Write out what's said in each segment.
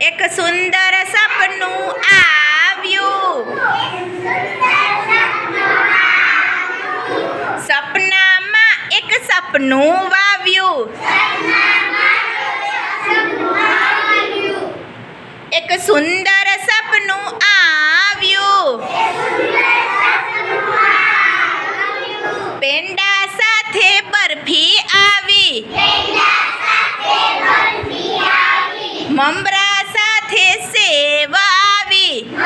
એક સુંદર સપનું આવ્યું. સપનામાં એક સપનું વાવ્યું. એક સુંદર સપનું આવ્યું. પેંડા સાથે બરફી આવી. મમરા સાથે સેવ આવી.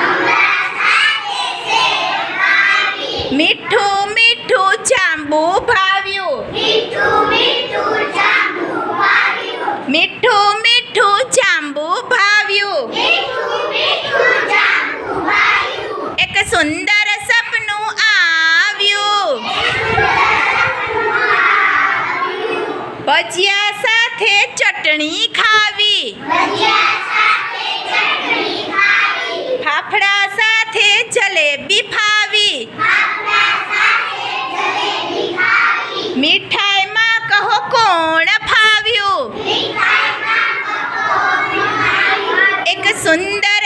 મીઠું મીઠું જાંબુ ભાવ્યું. મીઠું મીઠું જાંબુ ભાવ્યું. એક સુંદર સપનું આવ્યું. ભજીયા સાથે ચટણી ખાવી. ફાફડા સાથે જલેબી ફાવી. મીઠાઈમાં કહો કોણ ફાવ્યું. એક સુંદર